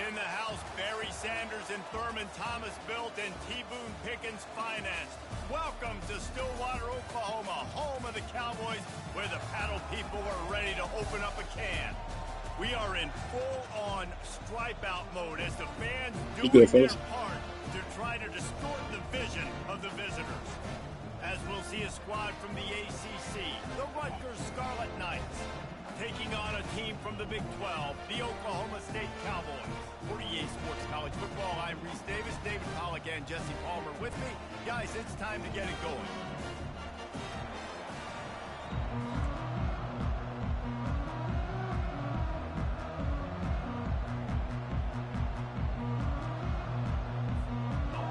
In the house, Barry Sanders and Thurman Thomas built and T. Boone Pickens financed. Welcome to Stillwater, Oklahoma, home of the Cowboys, where the paddle people are ready to open up a can. We are in full-on stripe-out mode as the fans do their part to try to distort the vision of the visitors. As we'll see a squad from the ACC, the Rutgers Scarlet Knights, taking on a team from the Big 12, the Oklahoma State Cowboys. For EA Sports College Football, I'm Reese Davis, David Pollack, and Jesse Palmer with me. Guys, it's time to get it going.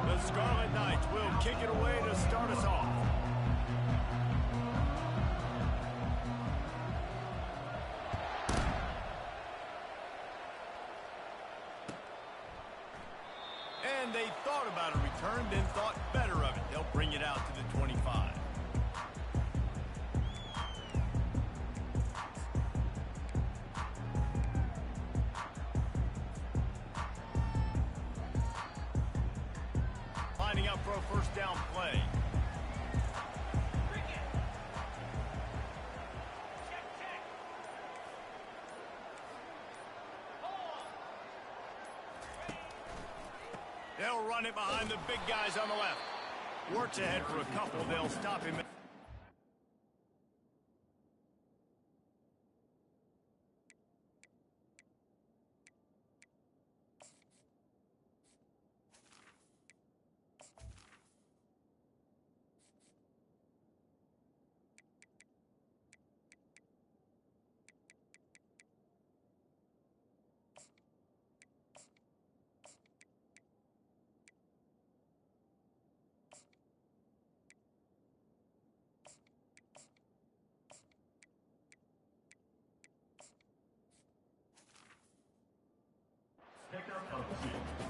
The Scarlet Knights will kick it away to start us off. And they thought about a return, then thought better of it. They'll bring it out to the 25. Lining up for a first down play. They'll run it behind the big guys on the left. Works ahead for a couple. They'll stop him.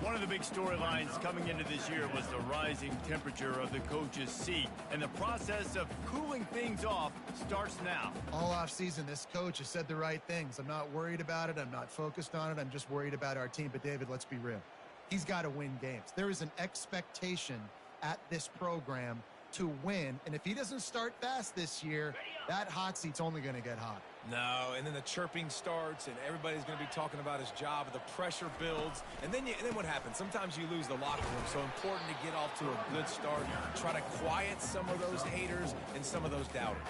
One of the big storylines coming into this year was the rising temperature of the coach's seat, and the process of cooling things off starts now. All offseason, this coach has said the right things. I'm not worried about it. I'm not focused on it. I'm just worried about our team. But, David, let's be real. He's got to win games. There is an expectation at this program to win, and if he doesn't start fast this year, that hot seat's only going to get hot. No, and then the chirping starts, and everybody's going to be talking about his job, the pressure builds, and then what happens? Sometimes you lose the locker room, so important to get off to a good start, try to quiet some of those haters and some of those doubters.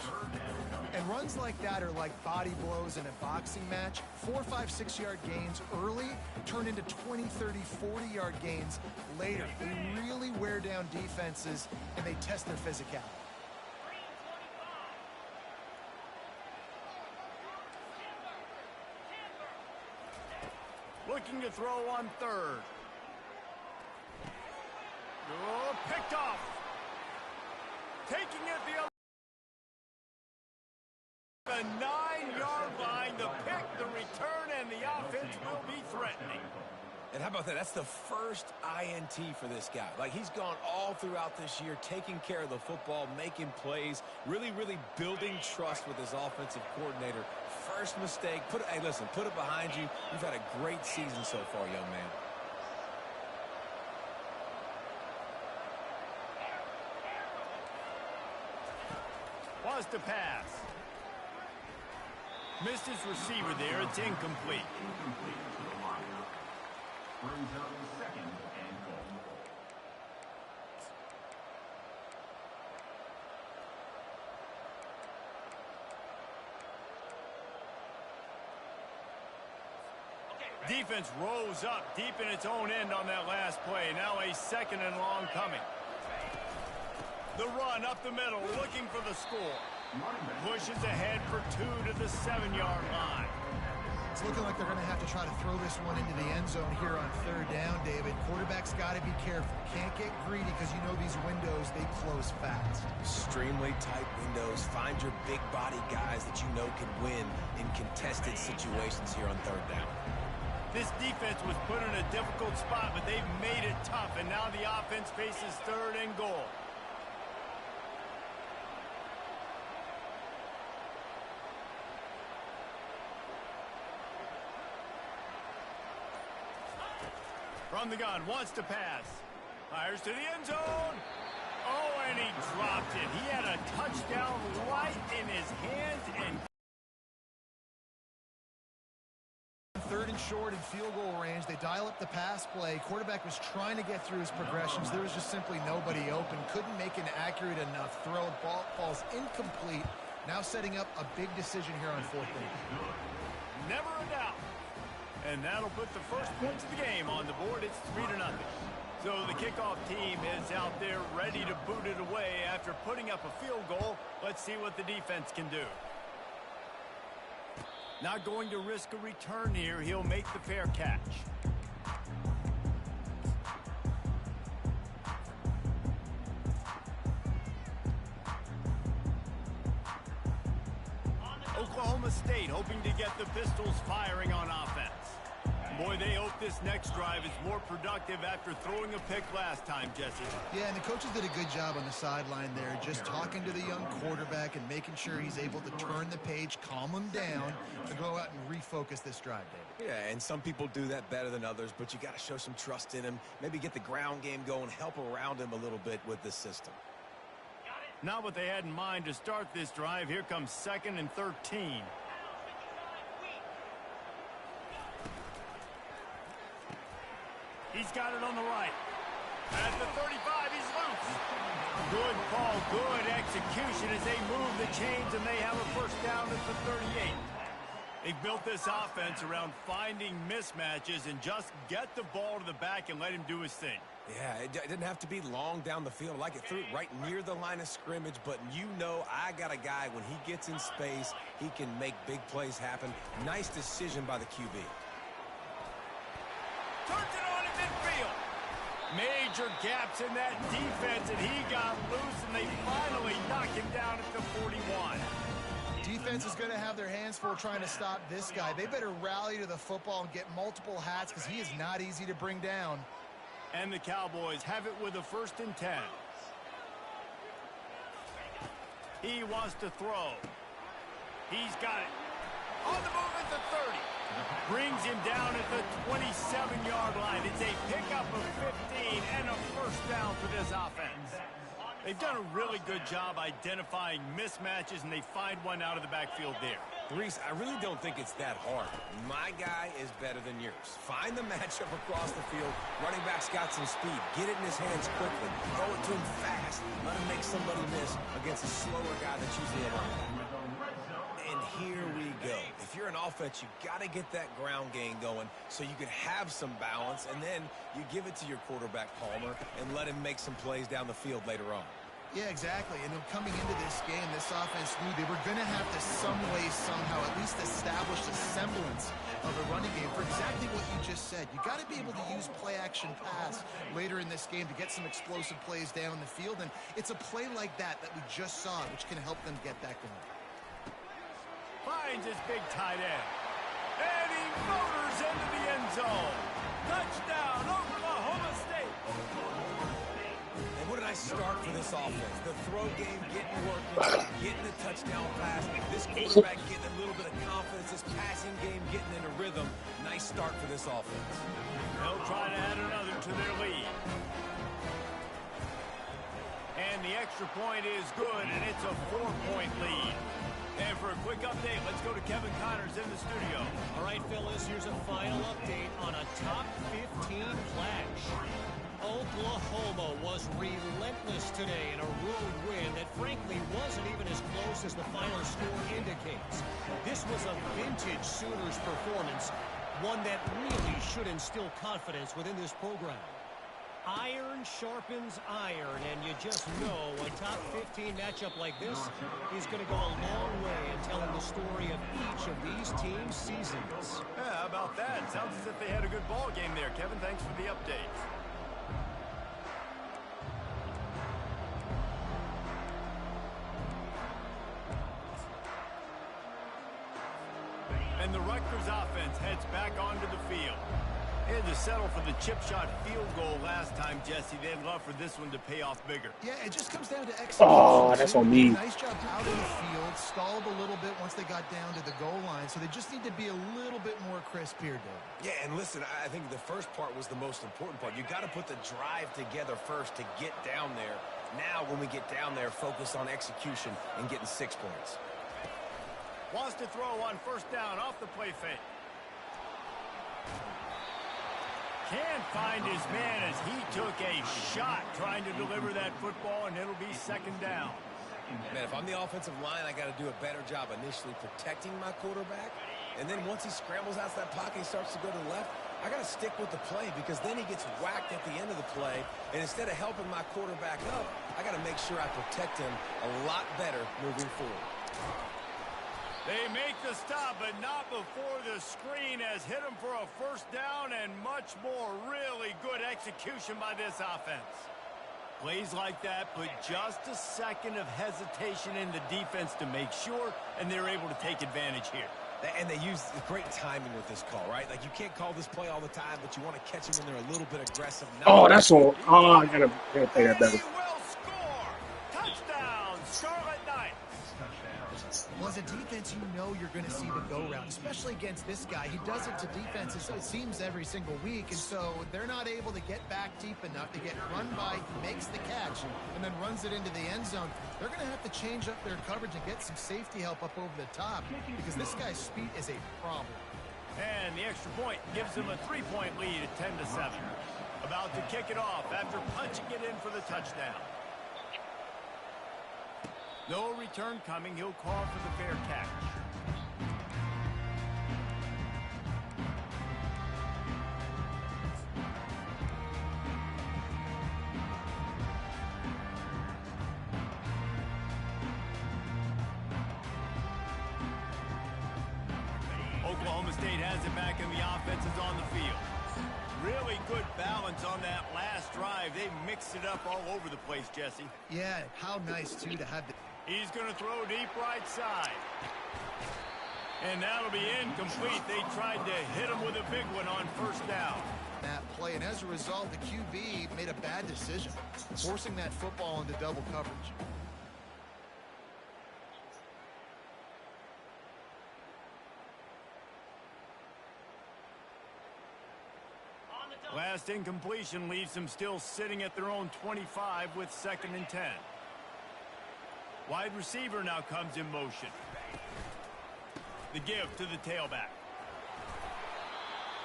And runs like that are like body blows in a boxing match. 4, 5, 6-yard gains early turn into 20, 30, 40-yard gains later. They really wear down defenses, and they test their physicality. Looking to throw on third. Oh, picked off. Taking it the 9-yard line. The pick, the return, and the offense will be threatening. And how about that? That's the first INT for this guy. Like, he's gone all throughout this year, taking care of the football, making plays, really, really building trust with his offensive coordinator. First mistake, hey, listen, put it behind you. You've had a great season so far, young man. Was to pass. Missed his receiver there. It's incomplete. Brings up second and goal. Defense rose up deep in its own end on that last play. Now a second and long coming. The run up the middle, looking for the score. Pushes ahead for 2 to the 7-yard line. It's looking like they're going to have to try to throw this one into the end zone here on third down, David. Quarterback's got to be careful. Can't get greedy because you know these windows, they close fast. Extremely tight windows. Find your big body guys that you know can win in contested situations here on third down. This defense was put in a difficult spot, but they've made it tough, and now the offense faces third and goal. From the gun, wants to pass. Fires to the end zone. Oh, and he dropped it. He had a touchdown right in his hands and 3rd and short in field goal range. They dial up the pass play. Quarterback was trying to get through his progressions. There was just simply nobody open. Couldn't make an accurate enough throw. Ball falls incomplete. Now setting up a big decision here on 4th down. Never a doubt. And that'll put the first points of the game on the board. It's 3-0. So the kickoff team is out there ready to boot it away after putting up a field goal. Let's see what the defense can do. Not going to risk a return here. He'll make the fair catch. Oklahoma State hoping to get the Pistols firing on offense. Boy, they hope this next drive is more productive after throwing a pick last time, Jesse. Yeah, and the coaches did a good job on the sideline there, just talking to the young quarterback and making sure he's able to turn the page, calm him down, to go out and refocus this drive, David. Yeah, and some people do that better than others, but you got to show some trust in him. Maybe get the ground game going, help around him a little bit with this system. Not what they had in mind to start this drive. Here comes 2nd and 13. He's got it on the right. At the 35, he's loose. Good call, good execution as they move the chains, and they have a first down at the 38. They've built this offense around finding mismatches and just get the ball to the back and let him do his thing. Yeah, it didn't have to be long down the field. I like it through right near the line of scrimmage, but you know I got a guy, when he gets in space, he can make big plays happen. Nice decision by the QB. Turns it on in midfield. Major gaps in that defense, and he got loose, and they finally knock him down at the 41. Defense is going to have their hands full trying to stop this guy. They better rally to the football and get multiple hats because he is not easy to bring down. And the Cowboys have it with a 1st and 10. He wants to throw. He's got it. On the move at the 30. Brings him down at the 27-yard line. It's a pickup of 15 and a first down for this offense. They've done a really good job identifying mismatches, and they find one out of the backfield there. Reese, I really don't think it's that hard. My guy is better than yours. Find the matchup across the field. Running back's got some speed. Get it in his hands quickly. Throw it to him fast. Let him make somebody miss against a slower guy that's usually a running back. And here we go. If you're an offense, you got to get that ground game going so you can have some balance, and then you give it to your quarterback, Palmer, and let him make some plays down the field later on. Yeah, exactly. And coming into this game, this offense knew they were going to have to some way, somehow, at least establish a semblance of a running game for exactly what you just said. You got to be able to use play-action pass later in this game to get some explosive plays down the field, and it's a play like that we just saw, which can help them get that going. Finds his big tight end. And he motors into the end zone. Touchdown, Oklahoma State. And what a nice start for this offense. The throw game getting working, getting the touchdown pass. This quarterback getting a little bit of confidence. This passing game getting into rhythm. Nice start for this offense. They'll try to add another to their lead. And the extra point is good, and it's a 4-point lead. And for a quick update, let's go to Kevin Connors in the studio. All right, fellas, here's a final update on a top 15 clash. Oklahoma was relentless today in a road win that frankly wasn't even as close as the final score indicates. This was a vintage Sooners performance, one that really should instill confidence within this program. Iron sharpens iron, and you just know a top 15 matchup like this is going to go a long way in telling the story of each of these teams' seasons. Yeah, how about that? Sounds as if they had a good ball game there, Kevin. Thanks for the update. And the Rutgers offense heads back onto the field. They had to settle for the chip shot field goal last time, Jesse. They'd love for this one to pay off bigger. Yeah, it just comes down to execution. Oh, that's on me. Nice job out in the field. Stalled a little bit once they got down to the goal line, so they just need to be a little bit more crisp here, Dave. Yeah, and listen, I think the first part was the most important part. You got to put the drive together first to get down there. Now, when we get down there, focus on execution and getting 6 points. Wants to throw on first down off the play fake. Can't find his man as he took a shot trying to deliver that football, and it'll be second down. Man, if I'm the offensive line, I got to do a better job initially protecting my quarterback. And then once he scrambles out of that pocket, he starts to go to the left, I got to stick with the play because then he gets whacked at the end of the play. And instead of helping my quarterback up, I got to make sure I protect him a lot better moving forward. They make the stop, but not before the screen has hit him for a first down and much more. Really good execution by this offense. Plays like that put just a second of hesitation in the defense to make sure, and they're able to take advantage here. And they use great timing with this call, right? Like, you can't call this play all the time, but you want to catch them when they're a little bit aggressive. Oh, that's all. Oh, I gotta play that better. He will score. Touchdown, Scarlet Knights. Well, as a defense, you know you're going to see the go route, especially against this guy. He does it to defenses, it seems, every single week, and so they're not able to get back deep enough to get run by. He makes the catch and then runs it into the end zone. They're going to have to change up their coverage and get some safety help up over the top because this guy's speed is a problem. And the extra point gives them a 3-point lead at 10-7. About to kick it off after punching it in for the touchdown. No return coming. He'll call for the fair catch. Oklahoma State has it back, and the offense is on the field. Really good balance on that last drive. They mixed it up all over the place, Jesse. Yeah, how nice, too, to have the... He's going to throw deep right side. And that'll be incomplete. They tried to hit him with a big one on first down. That play, and as a result, the QB made a bad decision, forcing that football into double coverage. Last incompletion leaves them still sitting at their own 25 with 2nd and 10. Wide receiver now comes in motion. The give to the tailback.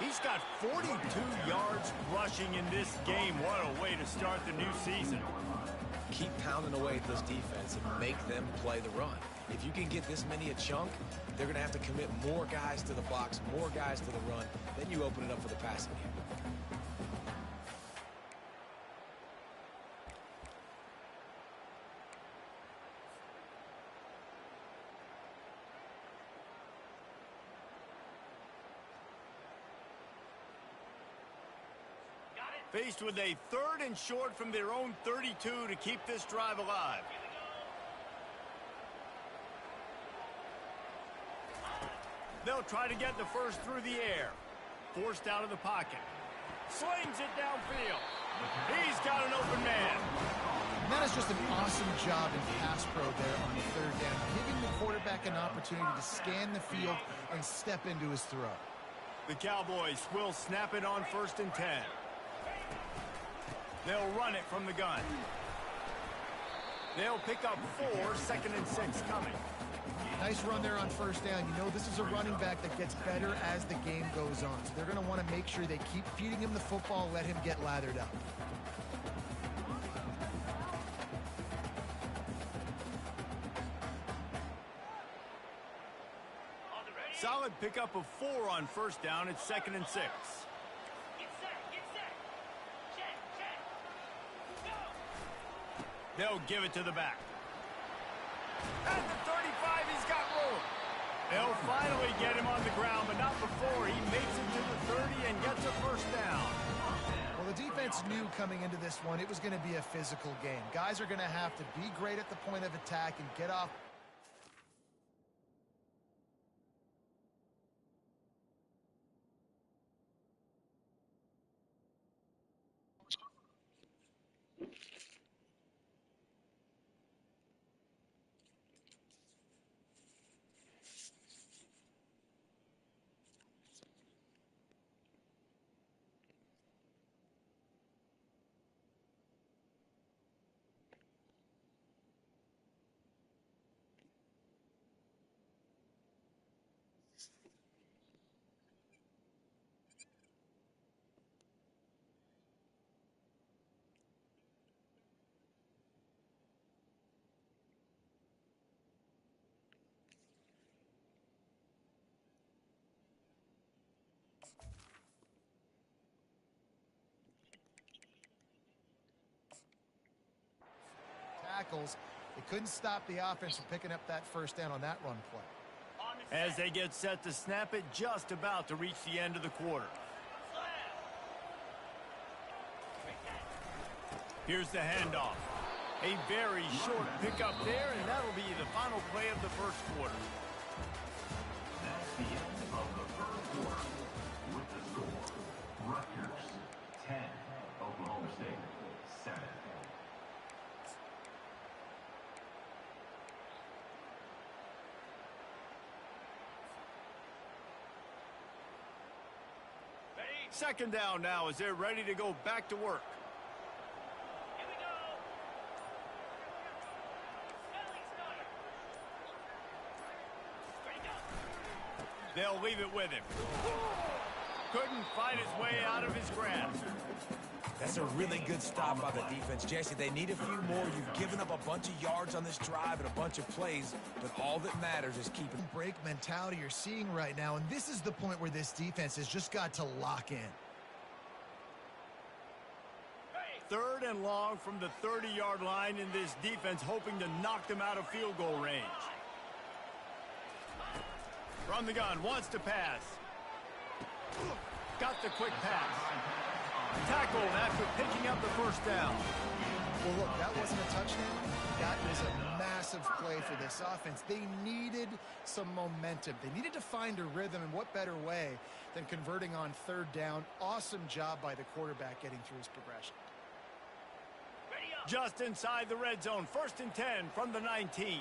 He's got 42 yards rushing in this game. What a way to start the new season. Keep pounding away at this defense and make them play the run. If you can get this many a chunk, they're going to have to commit more guys to the box, more guys to the run. Then you open it up for the passing game. Faced with a 3rd and short from their own 32 to keep this drive alive. They'll try to get the first through the air. Forced out of the pocket. Slings it downfield. He's got an open man. And that is just an awesome job in pass pro there on 3rd down, giving the quarterback an opportunity to scan the field and step into his throw. The Cowboys will snap it on 1st and 10. They'll run it from the gun. They'll pick up 4, 2nd and 6 coming. Nice run there on 1st down. You know this is a running back that gets better as the game goes on. So they're going to want to make sure they keep feeding him the football, let him get lathered up. Solid pickup of 4 on 1st down. It's 2nd and 6. They'll give it to the back. At the 35, he's got room. They'll finally get him on the ground, but not before he makes it to the 30 and gets a first down. Well, the defense knew coming into this one it was going to be a physical game. Guys are going to have to be great at the point of attack and get off. tackles. They couldn't stop the offense from picking up that first down on that run play. As they get set to snap it, just about to reach the end of the quarter. Here's the handoff. A very short pickup there, and that'll be the final play of the first quarter. That's the end of the first quarter. With the score, Rutgers 10, Oklahoma State 7. Second down now as they're ready to go back to work. They'll leave it with him. Couldn't fight his way out of his grasp. That's a really good stop by the defense. Jesse, they need a few more. You've given up a bunch of yards on this drive and a bunch of plays, but all that matters is keeping... Break mentality you're seeing right now, and this is the point where this defense has just got to lock in. Third and long from the 30-yard line, in this defense hoping to knock them out of field goal range. From the gun, wants to pass. Got the quick pass. Tackled after picking up the first down. Well, look, that wasn't a touchdown. That was a massive play for this offense. They needed some momentum. They needed to find a rhythm, and what better way than converting on third down. Awesome job by the quarterback getting through his progression. Just inside the red zone, 1st and 10 from the 19.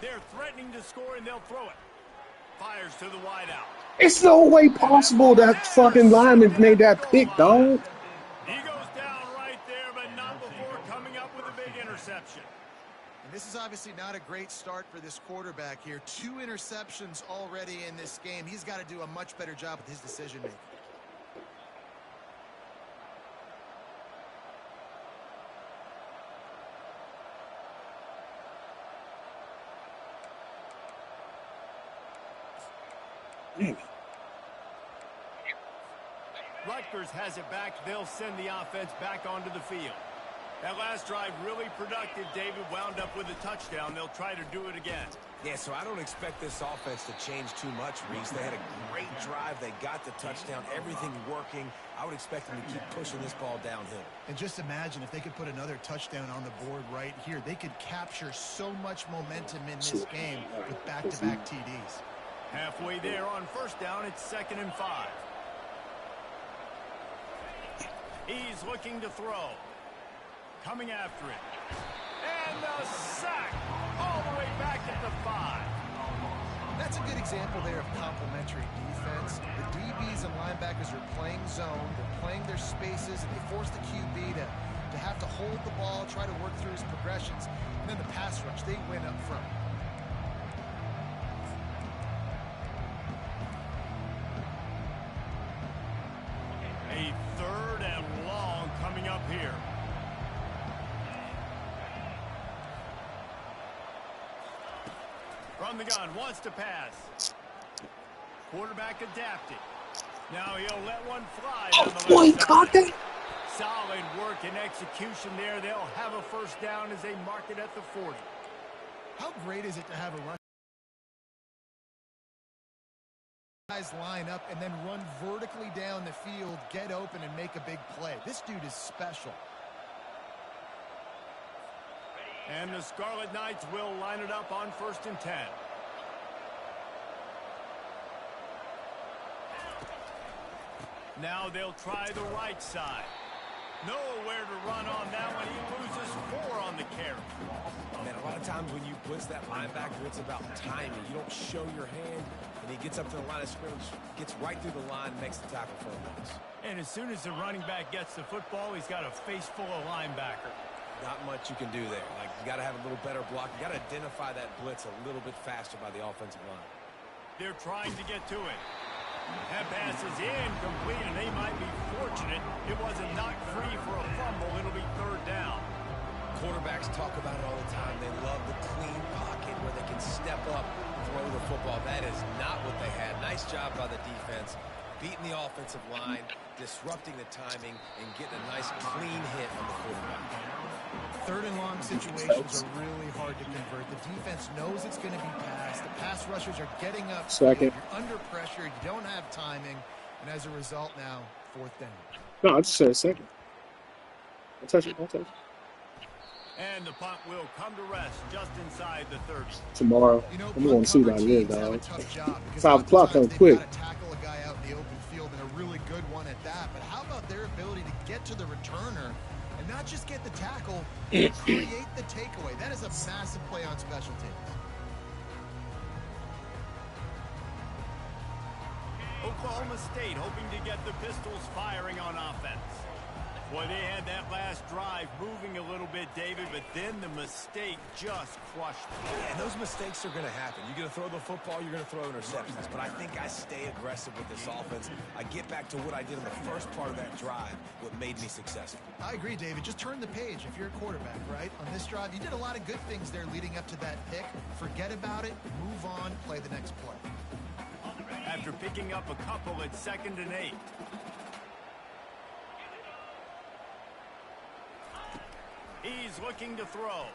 They're threatening to score, and they'll throw it. Fires to the wideout. It's no way possible that fucking lineman made that pick, dog. He goes down right there, but not before coming up with a big interception. And this is obviously not a great start for this quarterback here. 2 interceptions already in this game. He's got to do a much better job with his decision-making. Rutgers has it back. They'll send the offense back onto the field. That last drive really productive. David wound up with a touchdown. They'll try to do it again. Yeah, so I don't expect this offense to change too much, Reese. They had a great drive. They got the touchdown. Everything working. I would expect them to keep pushing this ball downhill. And just imagine if they could put another touchdown on the board right here. They could capture so much momentum in this game with back-to-back TDs. Halfway there on first down, it's 2nd and 5. He's looking to throw. Coming after it. And the sack all the way back at the 5. That's a good example there of complementary defense. The DBs and linebackers are playing zone. They're playing their spaces, and they force the QB to have to hold the ball, try to work through his progressions. And then the pass rush, they win up front. A 3rd and long coming up here. From the gun, wants to pass. Quarterback adapting. Now he'll let one fly down the left side. Solid work and execution there. They'll have a first down as they mark it at the 40. How great is it to have a rush guys line up and then run vertically down the field, get open, and make a big play? This dude is special. And the Scarlet Knights will line it up on 1st and 10. Now they'll try the right side. Nowhere to run on that one. He loses 4 on the carry. Man, a lot of times when you blitz that linebacker, it's about timing. You don't show your hand, and he gets up to the line of scrimmage, gets right through the line, makes the tackle for a miss. And as soon as the running back gets the football, he's got a face full of linebacker. Not much you can do there. Like, you got to have a little better block. You got to identify that blitz a little bit faster by the offensive line. They're trying to get to it. That pass is incomplete, and they might be fortunate it wasn't knocked free for a fumble. It'll be third down. Quarterbacks talk about it all the time. They love the clean pocket where they can step up, throw the football. That is not what they had. Nice job by the defense, beating the offensive line, disrupting the timing, and getting a nice clean hit on the quarterback. Third and long situations are really hard to convert. The defense knows it's going to be passed. The pass rushers are getting up. Second. You're under pressure. You don't have timing. And as a result now, fourth down. No, I just said second. I'll touch it. And the punt will come to rest just inside the 30. Tomorrow. You know, I'm going to see punt about cover it, teams have a dog. tough job because 5 o'clock oftentimes come quick. they've got to tackle a guy out in the open field, and a really good one at that. But how about their ability to get to the returner and not just get the tackle, but create the takeaway? That is a massive play on special teams. Oklahoma State hoping to get the Pistols firing on offense. Boy, they had that last drive moving a little bit, David, but then the mistake just crushed them. And those mistakes are going to happen. You're going to throw the football, you're going to throw interceptions. But I think I stay aggressive with this offense. I get back to what I did in the first part of that drive, what made me successful. I agree, David. Just turn the page if you're a quarterback, right? On this drive, you did a lot of good things there leading up to that pick. Forget about it, move on, play the next play. After picking up a couple at 2nd and 8. He's looking to throw.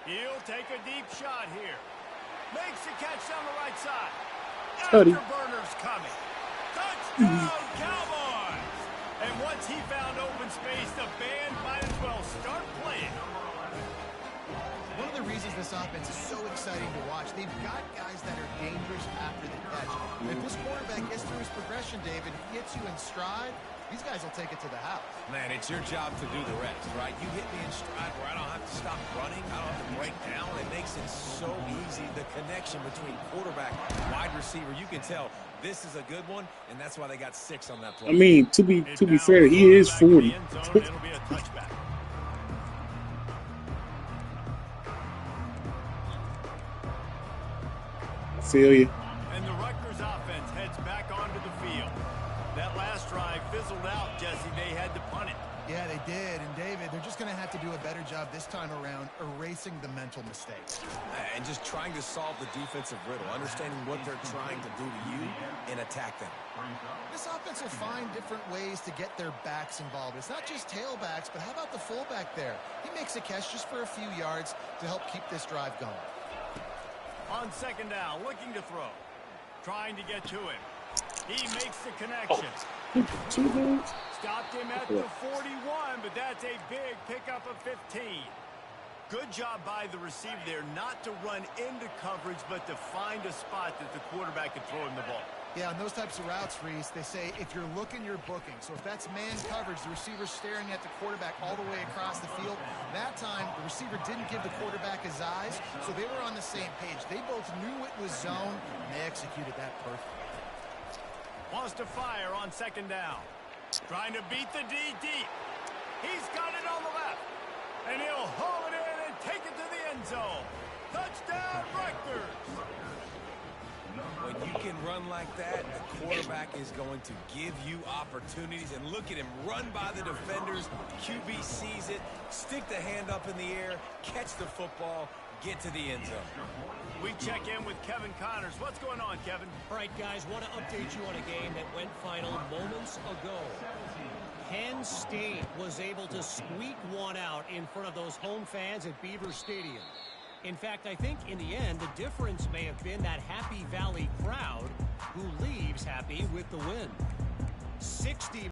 He'll take a deep shot here. Makes the catch down the right side. Afterburner's coming. Touchdown, Cowboys! And once he found open space, the band might as well start playing. One of the reasons this offense is so exciting to watch, they've got guys that are dangerous after the catch. If this quarterback gets through his progression, David, gets you in stride, these guys will take it to the house. Man, it's your job to do the rest, right? You hit me in stride where I don't have to stop running. I don't have to break down. It makes it so easy. The connection between quarterback and wide receiver, you can tell this is a good one, and that's why they got 6 on that play. I mean, to be fair, he is 40. It'll be a touchback. I feel you. And the Rutgers offense heads back onto the field. That last drive fizzled out, Jesse. They had to punt it. Yeah, they did. And, David, they're just going to have to do a better job this time around erasing the mental mistakes. And just trying to solve the defensive riddle, understanding what they're trying to do to you and attack them. This offense will find different ways to get their backs involved. It's not just tailbacks, but how about the fullback there? He makes a catch just for a few yards to help keep this drive going. On 2nd down, looking to throw. Trying to get to him. He makes the connection. Stopped him at the 41, but that's a big pickup of 15. Good job by the receiver there not to run into coverage, but to find a spot that the quarterback could throw him the ball. Yeah, on those types of routes, Reese, they say if you're looking, you're booking. So if that's man coverage, the receiver's staring at the quarterback all the way across the field. That time, the receiver didn't give the quarterback his eyes, so they were on the same page. They both knew it was zone, and they executed that perfectly. Wants to fire on 2nd down. Trying to beat the D deep. He's got it on the left. And he'll haul it in and take it to the end zone. Touchdown, Rutgers. When you can run like that, the quarterback is going to give you opportunities. And look at him run by the defenders. QB sees it, stick the hand up in the air, catch the football, get to the end zone. We check in with Kevin Connors. What's going on, Kevin? All right, guys, want to update you on a game that went final moments ago. Penn State was able to squeak one out in front of those home fans at Beaver Stadium. In fact, I think in the end, the difference may have been that Happy Valley crowd who leaves happy with the win. 60